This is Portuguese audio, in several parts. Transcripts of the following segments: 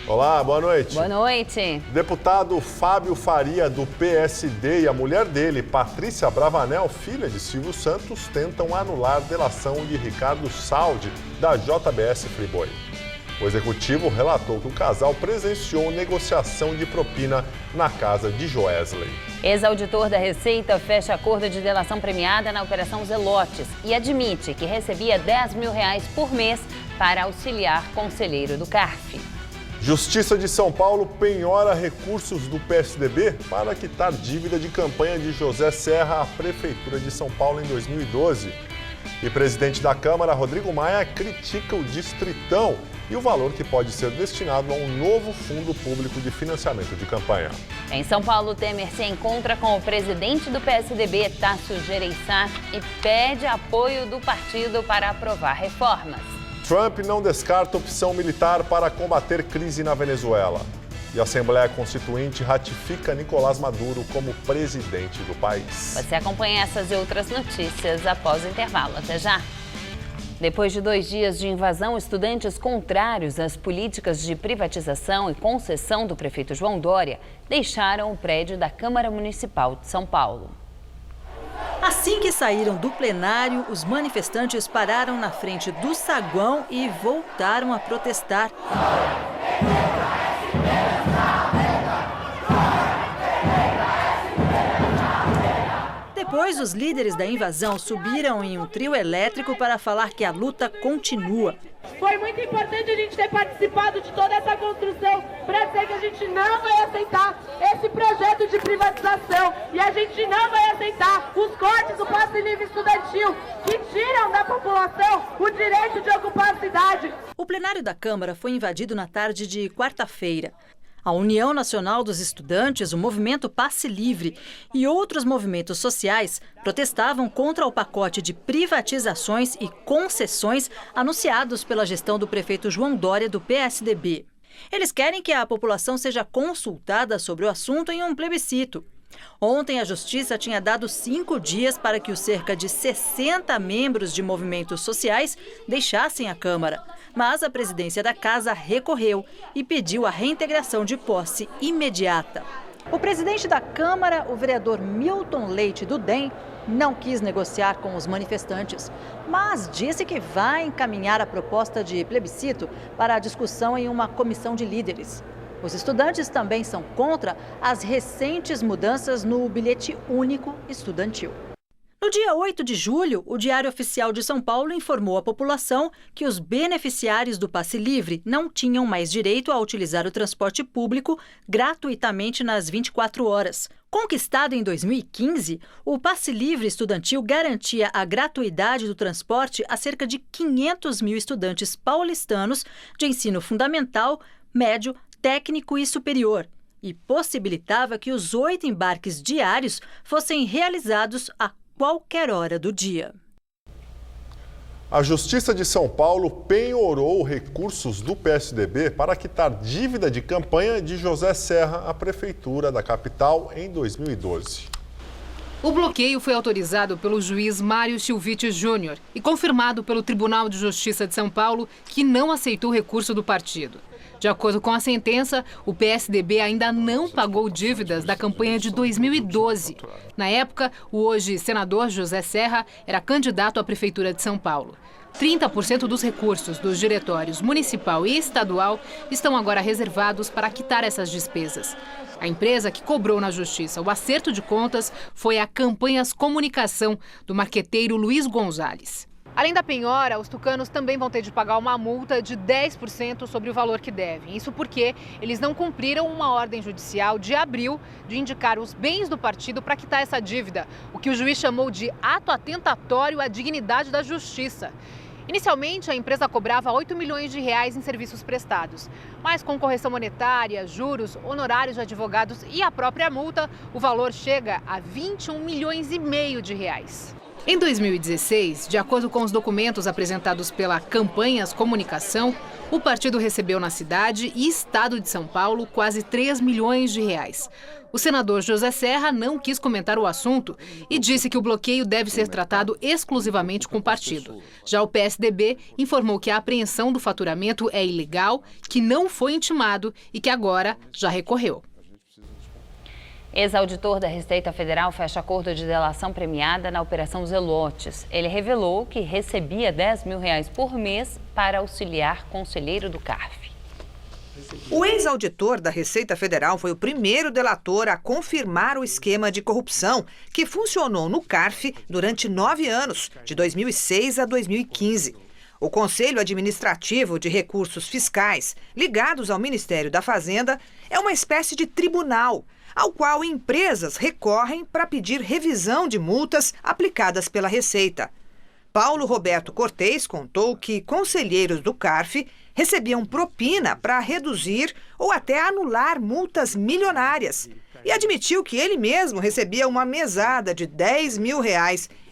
Olá, boa noite. Boa noite. Deputado Fábio Faria, do PSD, e a mulher dele, Patrícia Bravanel, filha de Silvio Santos, tentam anular a delação de Ricardo Saldi, da JBS Friboi. O executivo relatou que o casal presenciou negociação de propina na casa de Joesley. Ex-auditor da Receita fecha acordo de delação premiada na Operação Zelotes e admite que recebia R$10 mil por mês para auxiliar conselheiro do CARF. Justiça de São Paulo penhora recursos do PSDB para quitar dívida de campanha de José Serra à Prefeitura de São Paulo em 2012. E presidente da Câmara, Rodrigo Maia, critica o Distritão e o valor que pode ser destinado a um novo fundo público de financiamento de campanha. Em São Paulo, Temer se encontra com o presidente do PSDB, Tasso Gereissati, e pede apoio do partido para aprovar reformas. Trump não descarta opção militar para combater crise na Venezuela. E a Assembleia Constituinte ratifica Nicolás Maduro como presidente do país. Você acompanha essas e outras notícias após o intervalo. Até já! Depois de 2 dias de invasão, estudantes contrários às políticas de privatização e concessão do prefeito João Dória deixaram o prédio da Câmara Municipal de São Paulo. Assim que saíram do plenário, os manifestantes pararam na frente do saguão e voltaram a protestar. Depois, os líderes da invasão subiram em um trio elétrico para falar que a luta continua. Foi muito importante a gente ter participado de toda essa construção para dizer que a gente não vai aceitar esse projeto de privatização e a gente não vai aceitar os cortes do passe livre estudantil que tiram da população o direito de ocupar a cidade. O plenário da Câmara foi invadido na tarde de quarta-feira. A União Nacional dos Estudantes, o Movimento Passe Livre e outros movimentos sociais protestavam contra o pacote de privatizações e concessões anunciados pela gestão do prefeito João Dória, do PSDB. Eles querem que a população seja consultada sobre o assunto em um plebiscito. Ontem, a Justiça tinha dado 5 dias para que os cerca de 60 membros de movimentos sociais deixassem a Câmara. Mas a presidência da Casa recorreu e pediu a reintegração de posse imediata. O presidente da Câmara, o vereador Milton Leite, do DEM, não quis negociar com os manifestantes, mas disse que vai encaminhar a proposta de plebiscito para a discussão em uma comissão de líderes. Os estudantes também são contra as recentes mudanças no bilhete único estudantil. No dia 8 de julho, o Diário Oficial de São Paulo informou à população que os beneficiários do Passe Livre não tinham mais direito a utilizar o transporte público gratuitamente nas 24 horas. Conquistado em 2015, o Passe Livre estudantil garantia a gratuidade do transporte a cerca de 500 mil estudantes paulistanos de ensino fundamental, médio, técnico e superior, e possibilitava que os 8 embarques diários fossem realizados a qualquer hora do dia. A Justiça de São Paulo penhorou recursos do PSDB para quitar dívida de campanha de José Serra à Prefeitura da capital em 2012. O bloqueio foi autorizado pelo juiz Mário Silvite Júnior e confirmado pelo Tribunal de Justiça de São Paulo, que não aceitou o recurso do partido. De acordo com a sentença, o PSDB ainda não pagou dívidas da campanha de 2012. Na época, o hoje senador José Serra era candidato à Prefeitura de São Paulo. 30% dos recursos dos diretórios municipal e estadual estão agora reservados para quitar essas despesas. A empresa que cobrou na Justiça o acerto de contas foi a Campanhas Comunicação, do marqueteiro Luiz Gonzalez. Além da penhora, os tucanos também vão ter de pagar uma multa de 10% sobre o valor que devem. Isso porque eles não cumpriram uma ordem judicial de abril de indicar os bens do partido para quitar essa dívida, o que o juiz chamou de ato atentatório à dignidade da justiça. Inicialmente, a empresa cobrava R$8 milhões em serviços prestados. Mas com correção monetária, juros, honorários de advogados e a própria multa, o valor chega a R$21,5 milhões. Em 2016, de acordo com os documentos apresentados pela Campanhas Comunicação, o partido recebeu na cidade e estado de São Paulo quase 3 milhões de reais. O senador José Serra não quis comentar o assunto e disse que o bloqueio deve ser tratado exclusivamente com o partido. Já o PSDB informou que a apreensão do faturamento é ilegal, que não foi intimado e que agora já recorreu. Ex-auditor da Receita Federal fecha acordo de delação premiada na Operação Zelotes. Ele revelou que recebia R$10 mil por mês para auxiliar conselheiro do CARF. O ex-auditor da Receita Federal foi o primeiro delator a confirmar o esquema de corrupção que funcionou no CARF durante 9 anos, de 2006 a 2015. O Conselho Administrativo de Recursos Fiscais, ligados ao Ministério da Fazenda, é uma espécie de tribunal ao qual empresas recorrem para pedir revisão de multas aplicadas pela Receita. Paulo Roberto Cortez contou que conselheiros do CARF recebiam propina para reduzir ou até anular multas milionárias e admitiu que ele mesmo recebia uma mesada de R$10 mil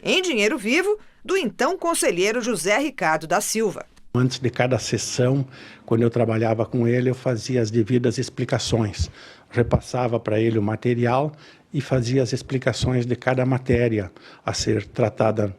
em dinheiro vivo do então conselheiro José Ricardo da Silva. Antes de cada sessão, quando eu trabalhava com ele, eu fazia as devidas explicações. Repassava para ele o material e fazia as explicações de cada matéria a ser tratada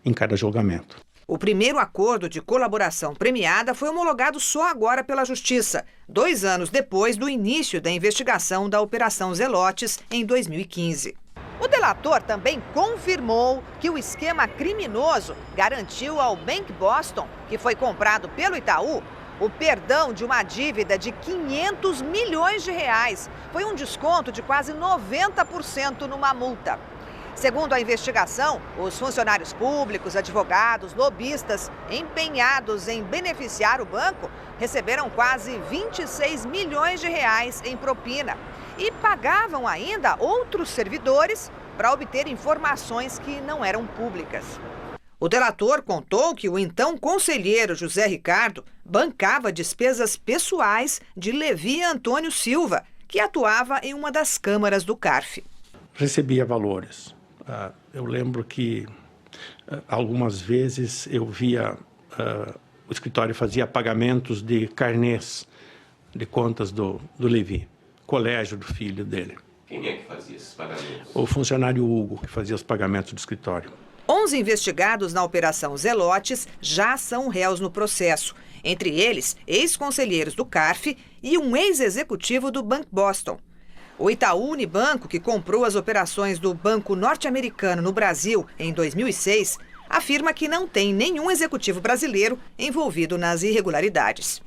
em cada julgamento. O primeiro acordo de colaboração premiada foi homologado só agora pela Justiça, 2 anos depois do início da investigação da Operação Zelotes, em 2015. O delator também confirmou que o esquema criminoso garantiu ao Bank Boston, que foi comprado pelo Itaú, o perdão de uma dívida de R$500 milhões. Foi um desconto de quase 90% numa multa. Segundo a investigação, os funcionários públicos, advogados, lobistas empenhados em beneficiar o banco receberam quase R$26 milhões em propina e pagavam ainda outros servidores para obter informações que não eram públicas. O delator contou que o então conselheiro José Ricardo bancava despesas pessoais de Levi Antônio Silva, que atuava em uma das câmaras do CARF. Recebia valores. Eu lembro que algumas vezes eu via o escritório fazia pagamentos de carnês de contas do Levi, colégio do filho dele. Quem é que fazia esses pagamentos? O funcionário Hugo, que fazia os pagamentos do escritório. 11 investigados na Operação Zelotes já são réus no processo. Entre eles, ex-conselheiros do CARF e um ex-executivo do Bank Boston. O Itaú Unibanco, que comprou as operações do Banco Norte-Americano no Brasil em 2006, afirma que não tem nenhum executivo brasileiro envolvido nas irregularidades.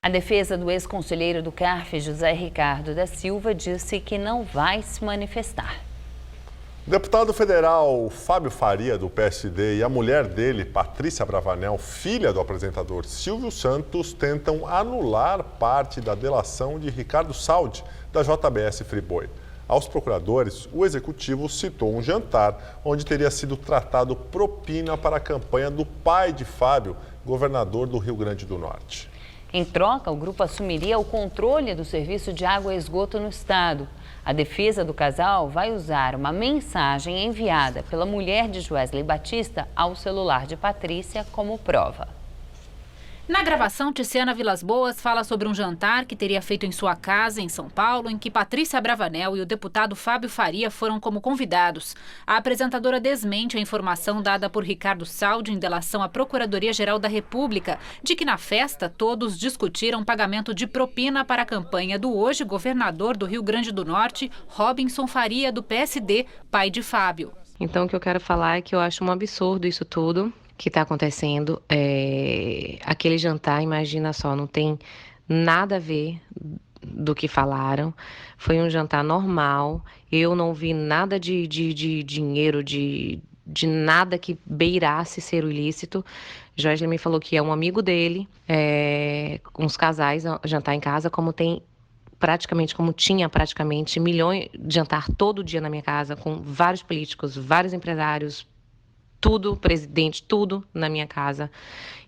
A defesa do ex-conselheiro do CARF, José Ricardo da Silva, disse que não vai se manifestar. O deputado federal Fábio Faria, do PSD, e a mulher dele, Patrícia Bravanel, filha do apresentador Silvio Santos, tentam anular parte da delação de Ricardo Saldi, da JBS Friboi. Aos procuradores, o executivo citou um jantar onde teria sido tratado propina para a campanha do pai de Fábio, governador do Rio Grande do Norte. Em troca, o grupo assumiria o controle do serviço de água e esgoto no estado. A defesa do casal vai usar uma mensagem enviada pela mulher de Joesley Batista ao celular de Patrícia como prova. Na gravação, Tiziana Vilas Boas fala sobre um jantar que teria feito em sua casa, em São Paulo, em que Patrícia Bravanel e o deputado Fábio Faria foram como convidados. A apresentadora desmente a informação dada por Ricardo Saldi em delação à Procuradoria-Geral da República, de que na festa todos discutiram pagamento de propina para a campanha do hoje governador do Rio Grande do Norte, Robinson Faria, do PSD, pai de Fábio. Então, o que eu quero falar é que eu acho um absurdo isso tudo que está acontecendo. Aquele jantar, imagina só, não tem nada a ver do que falaram. Foi um jantar normal, eu não vi nada de dinheiro, de nada que beirasse ser o ilícito. Joesley me falou que é um amigo dele, uns casais jantar em casa, como tinha praticamente milhões de jantar todo dia na minha casa, com vários políticos, vários empresários, tudo, presidente, tudo na minha casa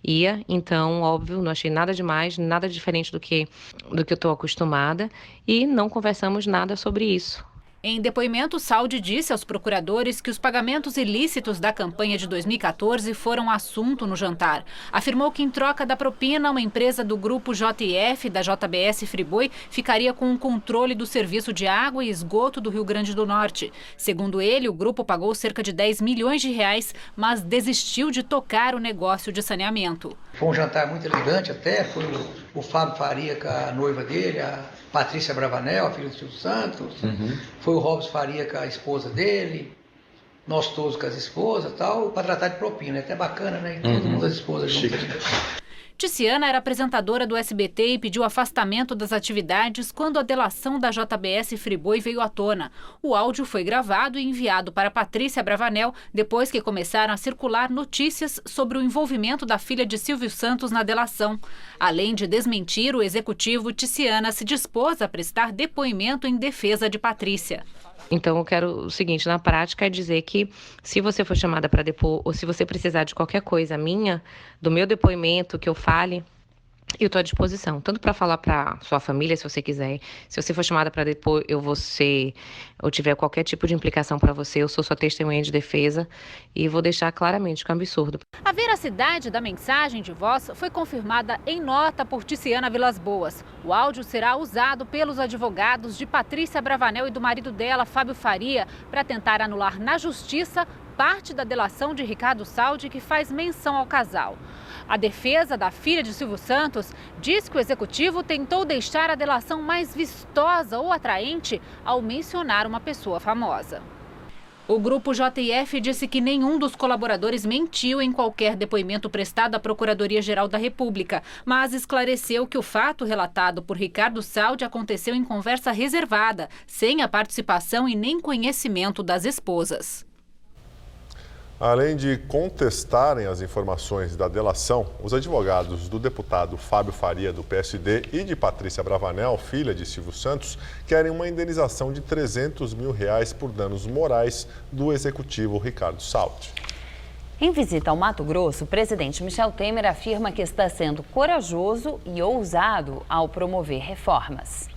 ia. Então, óbvio, não achei nada demais, nada diferente do que eu estou acostumada, e não conversamos nada sobre isso. Em depoimento, Saldi disse aos procuradores que os pagamentos ilícitos da campanha de 2014 foram assunto no jantar. Afirmou que, em troca da propina, uma empresa do grupo JF da JBS Friboi ficaria com o controle do serviço de água e esgoto do Rio Grande do Norte. Segundo ele, o grupo pagou cerca de 10 milhões de reais, mas desistiu de tocar o negócio de saneamento. Foi um jantar muito elegante até, foi o Fábio Faria com a noiva dele, a Patrícia Bravanel, a filha do Silvio Santos, foi o Robson Faria com a esposa dele, nós todos com as esposas e tal, para tratar de propina, é até bacana, né? E todo mundo as esposas juntas. Tiziana era apresentadora do SBT e pediu afastamento das atividades quando a delação da JBS Friboi veio à tona. O áudio foi gravado e enviado para Patrícia Bravanel depois que começaram a circular notícias sobre o envolvimento da filha de Silvio Santos na delação. Além de desmentir, o executivo, Tiziana se dispôs a prestar depoimento em defesa de Patrícia. Então, eu quero o seguinte, na prática, é dizer que se você for chamada para depor ou se você precisar de qualquer coisa minha, do meu depoimento, que eu fale, eu estou à disposição, tanto para falar para sua família, se você quiser. Se você for chamada para depor, ou tiver qualquer tipo de implicação para você, eu sou sua testemunha de defesa e vou deixar claramente que é um absurdo. A veracidade da mensagem de voz foi confirmada em nota por Tiziana Vilas Boas. O áudio será usado pelos advogados de Patrícia Bravanel e do marido dela, Fábio Faria, para tentar anular na justiça parte da delação de Ricardo Saldi, que faz menção ao casal. A defesa da filha de Silvio Santos diz que o executivo tentou deixar a delação mais vistosa ou atraente ao mencionar uma pessoa famosa. O grupo JF disse que nenhum dos colaboradores mentiu em qualquer depoimento prestado à Procuradoria-Geral da República, mas esclareceu que o fato relatado por Ricardo Saldi aconteceu em conversa reservada, sem a participação e nem conhecimento das esposas. Além de contestarem as informações da delação, os advogados do deputado Fábio Faria, do PSD, e de Patrícia Bravanel, filha de Silvio Santos, querem uma indenização de R$300 mil por danos morais do executivo Ricardo Saldi. Em visita ao Mato Grosso, o presidente Michel Temer afirma que está sendo corajoso e ousado ao promover reformas.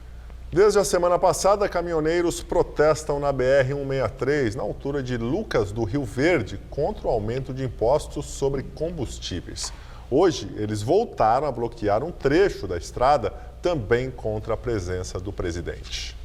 Desde a semana passada, caminhoneiros protestam na BR-163, na altura de Lucas do Rio Verde, contra o aumento de impostos sobre combustíveis. Hoje, eles voltaram a bloquear um trecho da estrada, também contra a presença do presidente.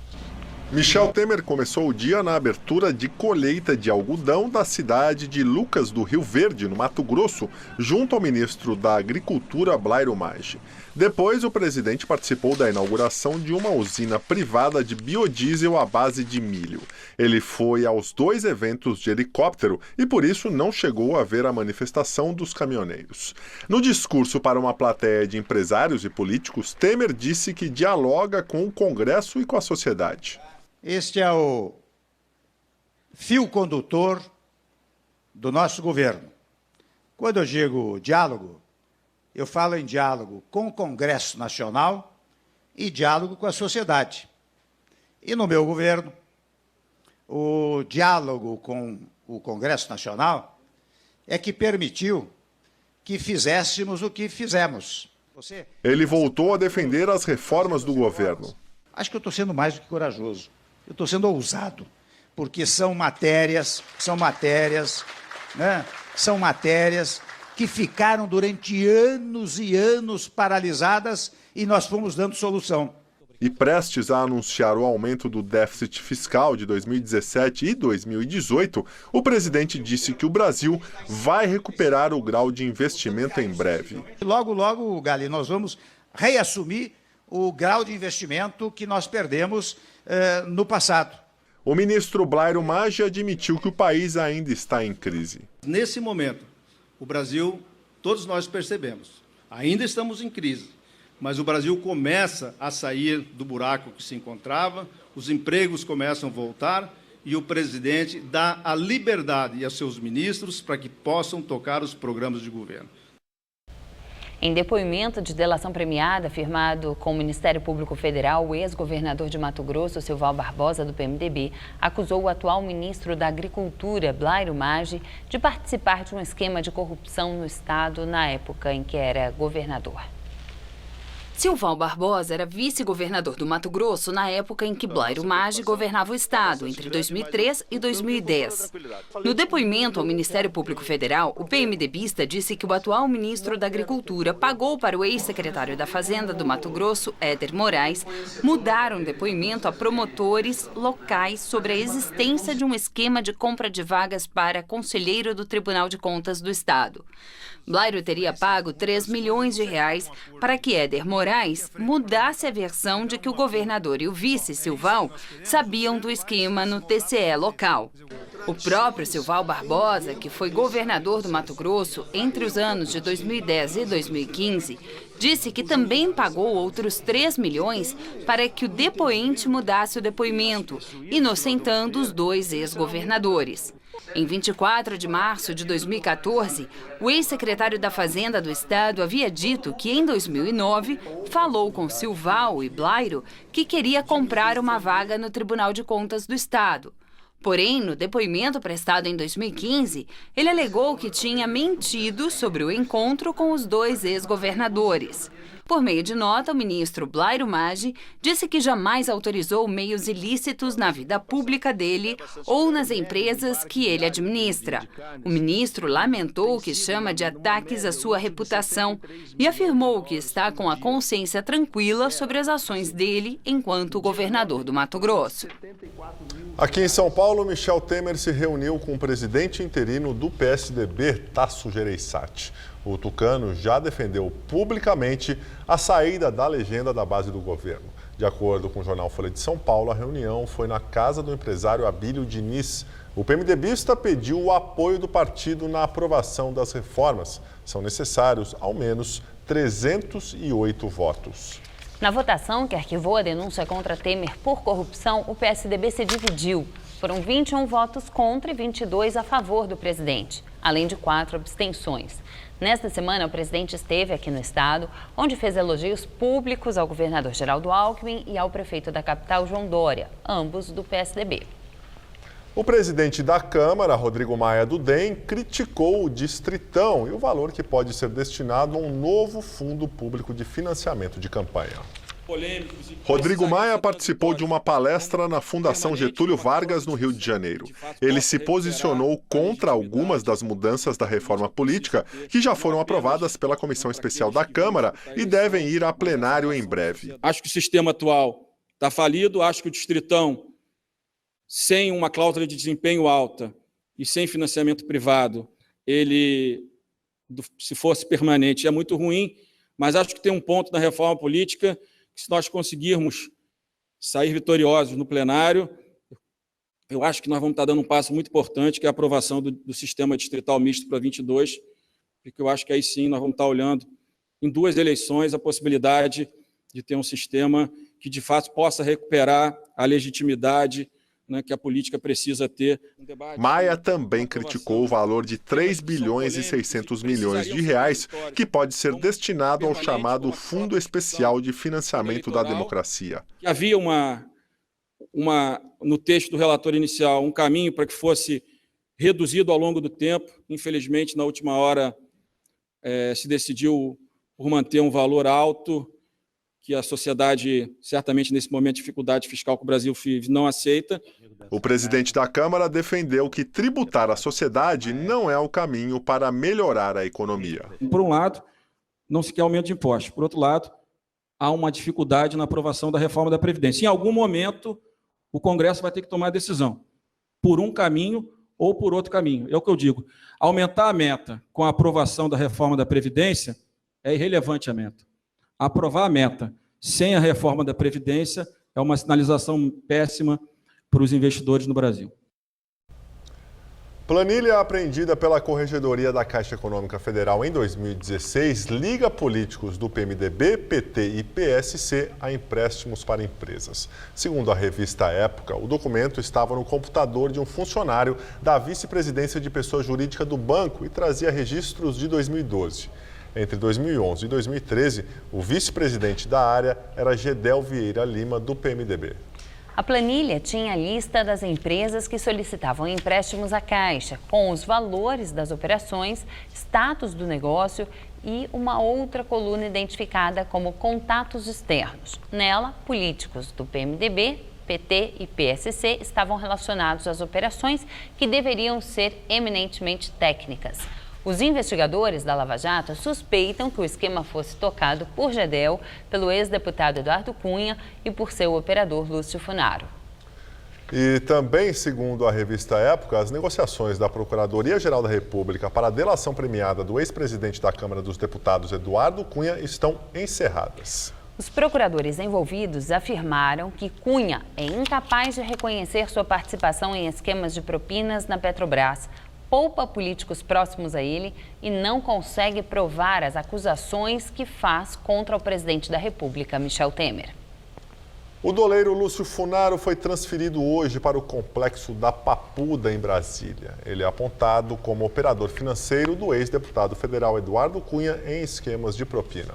Michel Temer começou o dia na abertura de colheita de algodão da cidade de Lucas do Rio Verde, no Mato Grosso, junto ao ministro da Agricultura, Blairo Maggi. Depois, o presidente participou da inauguração de uma usina privada de biodiesel à base de milho. Ele foi aos 2 eventos de helicóptero e, por isso, não chegou a ver a manifestação dos caminhoneiros. No discurso para uma plateia de empresários e políticos, Temer disse que dialoga com o Congresso e com a sociedade. Este é o fio condutor do nosso governo. Quando eu digo diálogo, eu falo em diálogo com o Congresso Nacional e diálogo com a sociedade. E no meu governo, o diálogo com o Congresso Nacional é que permitiu que fizéssemos o que fizemos. Ele voltou a defender as reformas do governo. Acho que eu estou sendo mais do que corajoso. Eu estou sendo ousado, porque são matérias que ficaram durante anos e anos paralisadas e nós fomos dando solução. E prestes a anunciar o aumento do déficit fiscal de 2017 e 2018, o presidente disse que o Brasil vai recuperar o grau de investimento em breve. Logo, logo, Gali, nós vamos reassumir o grau de investimento que nós perdemos no passado. O ministro Blairo Maggi admitiu que o país ainda está em crise. Nesse momento, o Brasil, todos nós percebemos, ainda estamos em crise, mas o Brasil começa a sair do buraco que se encontrava, os empregos começam a voltar e o presidente dá a liberdade aos seus ministros para que possam tocar os programas de governo. Em depoimento de delação premiada firmado com o Ministério Público Federal, o ex-governador de Mato Grosso, Silval Barbosa, do PMDB, acusou o atual ministro da Agricultura, Blairo Maggi, de participar de um esquema de corrupção no estado na época em que era governador. Silval Barbosa era vice-governador do Mato Grosso na época em que Blairo Maggi governava o estado, entre 2003 e 2010. No depoimento ao Ministério Público Federal, o PMDBista disse que o atual ministro da Agricultura pagou para o ex-secretário da Fazenda do Mato Grosso, Éder Moraes, mudar um depoimento a promotores locais sobre a existência de um esquema de compra de vagas para conselheiro do Tribunal de Contas do Estado. Blairo teria pago R$3 milhões para que Éder Moraes mudasse a versão de que o governador e o vice Silval sabiam do esquema no TCE local. O próprio Silval Barbosa, que foi governador do Mato Grosso entre os anos de 2010 e 2015, disse que também pagou outros R$3 milhões para que o depoente mudasse o depoimento, inocentando os dois ex-governadores. Em 24 de março de 2014, o ex-secretário da Fazenda do Estado havia dito que, em 2009, falou com Silval e Blairo que queria comprar uma vaga no Tribunal de Contas do Estado. Porém, no depoimento prestado em 2015, ele alegou que tinha mentido sobre o encontro com os dois ex-governadores. Por meio de nota, o ministro Blairo Maggi disse que jamais autorizou meios ilícitos na vida pública dele ou nas empresas que ele administra. O ministro lamentou o que chama de ataques à sua reputação e afirmou que está com a consciência tranquila sobre as ações dele enquanto governador do Mato Grosso. Aqui em São Paulo, Michel Temer se reuniu com o presidente interino do PSDB, Tasso Gereissati. O tucano já defendeu publicamente a saída da legenda da base do governo. De acordo com o jornal Folha de São Paulo, a reunião foi na casa do empresário Abílio Diniz. O PMDBista pediu o apoio do partido na aprovação das reformas. São necessários, ao menos, 308 votos. Na votação que arquivou a denúncia contra Temer por corrupção, o PSDB se dividiu. Foram 21 votos contra e 22 a favor do presidente, além de 4 abstenções. Nesta semana, o presidente esteve aqui no estado, onde fez elogios públicos ao governador Geraldo Alckmin e ao prefeito da capital, João Dória, ambos do PSDB. O presidente da Câmara, Rodrigo Maia do DEM, criticou o Distritão e o valor que pode ser destinado a um novo fundo público de financiamento de campanha. Rodrigo Maia participou de uma palestra na Fundação Getúlio Vargas, no Rio de Janeiro. Ele se posicionou contra algumas das mudanças da reforma política que já foram aprovadas pela Comissão Especial da Câmara e devem ir a plenário em breve. Acho que o sistema atual está falido, acho que o Distritão, sem uma cláusula de desempenho alta e sem financiamento privado, ele, se fosse permanente, é muito ruim, mas acho que tem um ponto na reforma política que, se nós conseguirmos sair vitoriosos no plenário, eu acho que nós vamos estar dando um passo muito importante, que é a aprovação do sistema distrital misto para 22, porque eu acho que aí sim nós vamos estar olhando em 2 eleições a possibilidade de ter um sistema que, de fato, possa recuperar a legitimidade, né, que a política precisa ter. Maia também criticou o valor de 3 bilhões e 600 milhões de reais que pode ser destinado ao chamado Fundo Especial de Financiamento da Democracia. Havia no texto do relatório inicial um caminho para que fosse reduzido ao longo do tempo. Infelizmente, na última hora, se decidiu por manter um valor alto, que a sociedade, certamente nesse momento de dificuldade fiscal que o Brasil vive, não aceita. O presidente da Câmara defendeu que tributar a sociedade não é o caminho para melhorar a economia. Por um lado, não se quer aumento de impostos. Por outro lado, há uma dificuldade na aprovação da reforma da Previdência. Em algum momento, o Congresso vai ter que tomar a decisão, por um caminho ou por outro caminho. É o que eu digo. Aumentar a meta com a aprovação da reforma da Previdência é irrelevante a meta. Aprovar a meta sem a reforma da Previdência é uma sinalização péssima para os investidores no Brasil. Planilha apreendida pela Corregedoria da Caixa Econômica Federal em 2016 liga políticos do PMDB, PT e PSC a empréstimos para empresas. Segundo a revista Época, o documento estava no computador de um funcionário da vice-presidência de pessoa jurídica do banco e trazia registros de 2012. Entre 2011 e 2013, o vice-presidente da área era Gedel Vieira Lima, do PMDB. A planilha tinha a lista das empresas que solicitavam empréstimos à Caixa, com os valores das operações, status do negócio e uma outra coluna identificada como contatos externos. Nela, políticos do PMDB, PT e PSC estavam relacionados às operações que deveriam ser eminentemente técnicas. Os investigadores da Lava Jato suspeitam que o esquema fosse tocado por Gedel, pelo ex-deputado Eduardo Cunha e por seu operador Lúcio Funaro. E também, segundo a revista Época, as negociações da Procuradoria-Geral da República para a delação premiada do ex-presidente da Câmara dos Deputados, Eduardo Cunha, estão encerradas. Os procuradores envolvidos afirmaram que Cunha é incapaz de reconhecer sua participação em esquemas de propinas na Petrobras, poupa políticos próximos a ele e não consegue provar as acusações que faz contra o presidente da República, Michel Temer. O doleiro Lúcio Funaro foi transferido hoje para o complexo da Papuda, em Brasília. Ele é apontado como operador financeiro do ex-deputado federal Eduardo Cunha em esquemas de propina.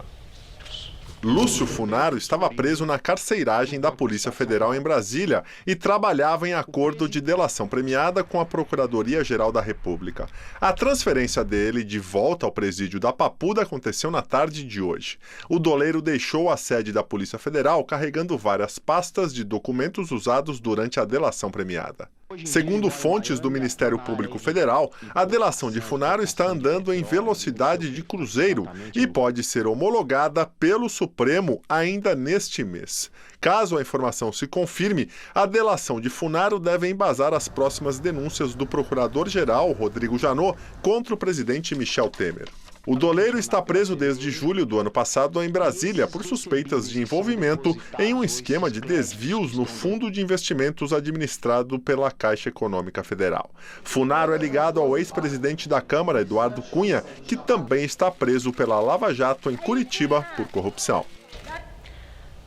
Lúcio Funaro estava preso na carceiragem da Polícia Federal em Brasília e trabalhava em acordo de delação premiada com a Procuradoria-Geral da República. A transferência dele de volta ao presídio da Papuda aconteceu na tarde de hoje. O doleiro deixou a sede da Polícia Federal carregando várias pastas de documentos usados durante a delação premiada. Segundo fontes do Ministério Público Federal, a delação de Funaro está andando em velocidade de cruzeiro e pode ser homologada pelo Supremo ainda neste mês. Caso a informação se confirme, a delação de Funaro deve embasar as próximas denúncias do Procurador-Geral, Rodrigo Janot, contra o presidente Michel Temer. O doleiro está preso desde julho do ano passado em Brasília por suspeitas de envolvimento em um esquema de desvios no Fundo de Investimentos administrado pela Caixa Econômica Federal. Funaro é ligado ao ex-presidente da Câmara, Eduardo Cunha, que também está preso pela Lava Jato em Curitiba por corrupção.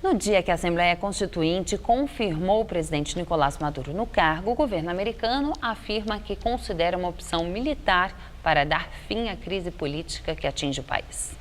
No dia que a Assembleia Constituinte confirmou o presidente Nicolás Maduro no cargo, o governo americano afirma que considera uma opção militar para dar fim à crise política que atinge o país.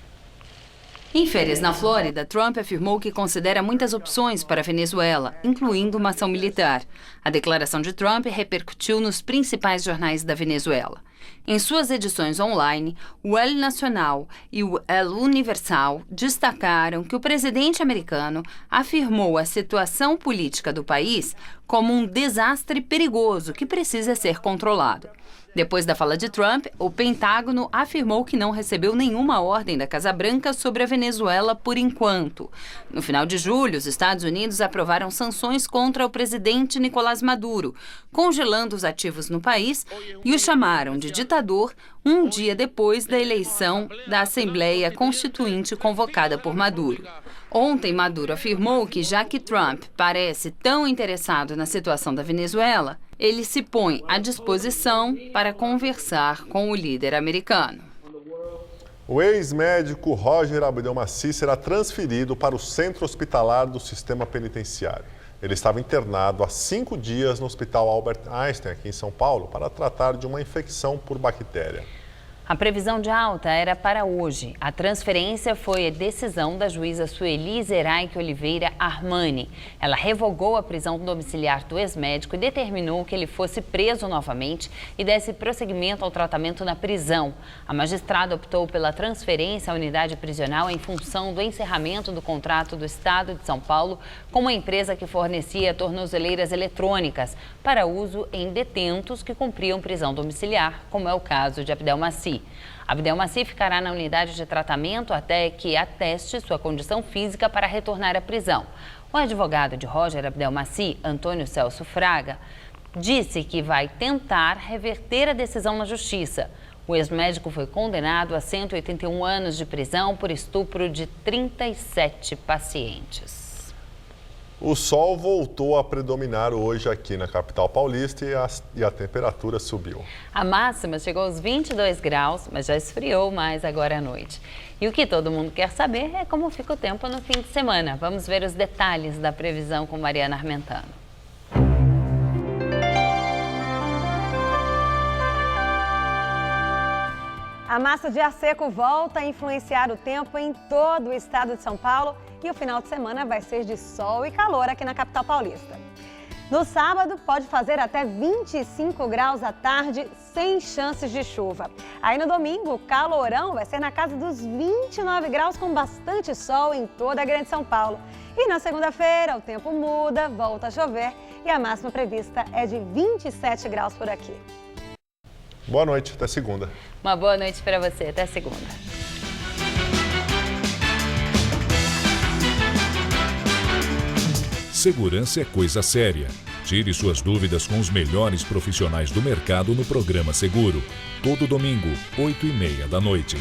Em férias na Flórida, Trump afirmou que considera muitas opções para a Venezuela, incluindo uma ação militar. A declaração de Trump repercutiu nos principais jornais da Venezuela. Em suas edições online, o El Nacional e o El Universal destacaram que o presidente americano afirmou a situação política do país como um desastre perigoso que precisa ser controlado. Depois da fala de Trump, o Pentágono afirmou que não recebeu nenhuma ordem da Casa Branca sobre a Venezuela por enquanto. No final de julho, os Estados Unidos aprovaram sanções contra o presidente Nicolás Maduro, congelando os ativos no país e o chamaram de ditador um dia depois da eleição da Assembleia Constituinte convocada por Maduro. Ontem, Maduro afirmou que, já que Trump parece tão interessado na situação da Venezuela, ele se põe à disposição para conversar com o líder americano. O ex-médico Roger Abdelmaci será transferido para o centro hospitalar do sistema penitenciário. Ele estava internado há 5 dias no Hospital Albert Einstein, aqui em São Paulo, para tratar de uma infecção por bactéria. A previsão de alta era para hoje. A transferência foi a decisão da juíza Sueli Zeraich Oliveira Armani. Ela revogou a prisão domiciliar do ex-médico e determinou que ele fosse preso novamente e desse prosseguimento ao tratamento na prisão. A magistrada optou pela transferência à unidade prisional em função do encerramento do contrato do Estado de São Paulo com uma empresa que fornecia tornozeleiras eletrônicas para uso em detentos que cumpriam prisão domiciliar, como é o caso de Abdelmaci. Abdelmaci ficará na unidade de tratamento até que ateste sua condição física para retornar à prisão. O advogado de Roger Abdelmaci, Antônio Celso Fraga, disse que vai tentar reverter a decisão na justiça. O ex-médico foi condenado a 181 anos de prisão por estupro de 37 pacientes. O sol voltou a predominar hoje aqui na capital paulista e a temperatura subiu. A máxima chegou aos 22 graus, mas já esfriou mais agora à noite. E o que todo mundo quer saber é como fica o tempo no fim de semana. Vamos ver os detalhes da previsão com Mariana Armentano. A massa de ar seco volta a influenciar o tempo em todo o estado de São Paulo e o final de semana vai ser de sol e calor aqui na capital paulista. No sábado, pode fazer até 25 graus à tarde, sem chances de chuva. Aí no domingo, o calorão vai ser na casa dos 29 graus, com bastante sol em toda a Grande São Paulo. E na segunda-feira, o tempo muda, volta a chover e a máxima prevista é de 27 graus por aqui. Boa noite, até segunda. Uma boa noite para você, até segunda. Segurança é coisa séria. Tire suas dúvidas com os melhores profissionais do mercado no programa Seguro. Todo domingo, 8h30 da noite.